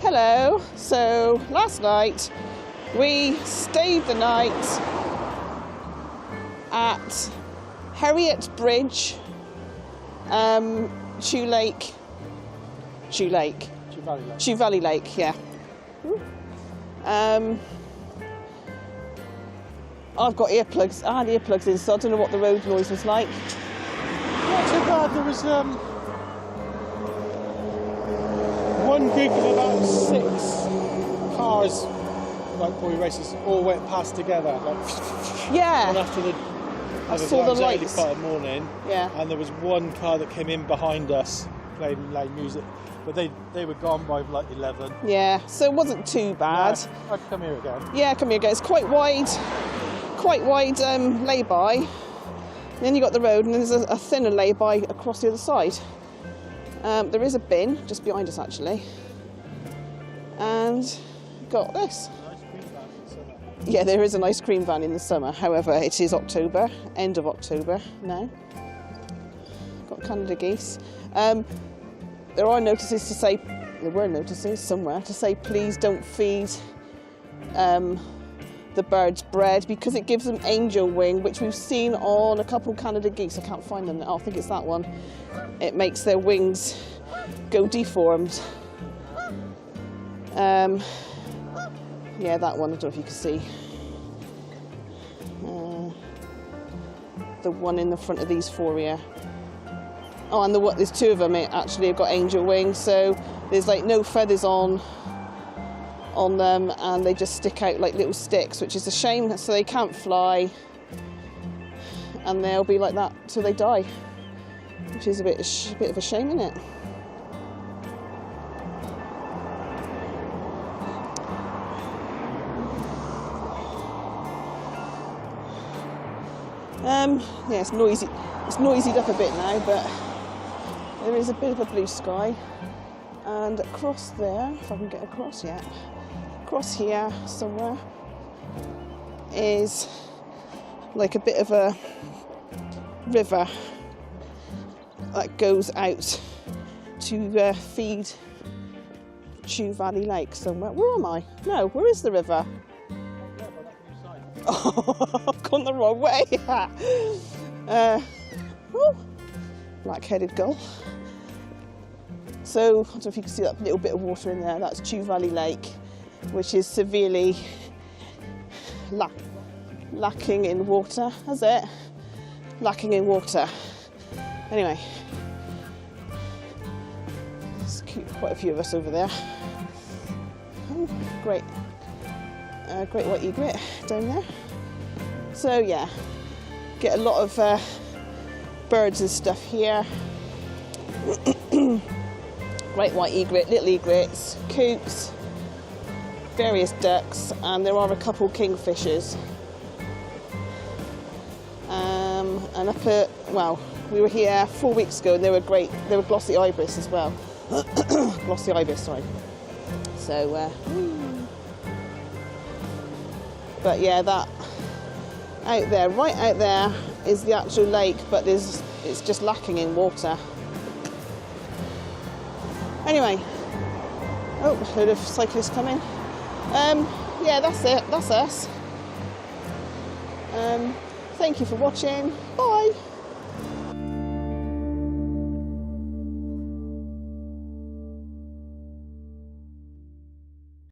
Hello, so last night we stayed the night at Herriotts Bridge, Chew Valley Lake, yeah. I've got earplugs, I had earplugs in, so I don't know what the road noise was like. Not too bad, there was one group of about 6 cars, like boy races, all went past together. Like, yeah. one after the I saw the lights. Early part of the morning. Yeah. And there was one car that came in behind us playing loud music, but they were gone by like 11. Yeah, so it wasn't too bad. No, I'd come here again. Yeah, come here again. It's quite wide lay-by. And then you got the road, and there's a thinner lay-by across the other side. There is a bin just behind us actually, and got this. Yeah, there is an ice cream van in the summer. However, it is October, end of October now. Got Canada geese. There were notices somewhere to say please don't feed the birds bread because it gives them angel wing, which we've seen on a couple of Canada geese. I can't find them now. I think it's that one. It makes their wings go deformed. Yeah, that one, I don't know if you can see. The one in the front of these 4 here. Oh, and there's 2 of them actually have got angel wings, so there's like no feathers on them, and they just stick out like little sticks, which is a shame, so they can't fly, and they'll be like that till they die, which is a bit of a shame, isn't it? Yeah, it's noisy. It's noisied up a bit now, but there is a bit of a blue sky. And across there, if I can get across yet, across here somewhere is like a bit of a river that goes out to feed Chew Valley Lake somewhere. Where am I? No, where is the river? Oh, I've gone the wrong way. Oh, black-headed gull. So, I don't know if you can see that little bit of water in there. That's Chew Valley Lake, which is severely lacking in water. That's it. Lacking in water. Anyway, there's quite a few of us over there. Oh, great. Great white egret down there. So yeah, get a lot of birds and stuff here. Great white egret, little egrets, coots, various ducks, and there are a couple kingfishers. And up at, well, we were here 4 weeks ago, and they were great. They were glossy ibis as well. Glossy ibis, sorry. So. But yeah, that out there, right out there, is the actual lake, but it's just lacking in water. Anyway, oh, a load of cyclists coming. Yeah, that's it. That's us. Thank you for watching. Bye.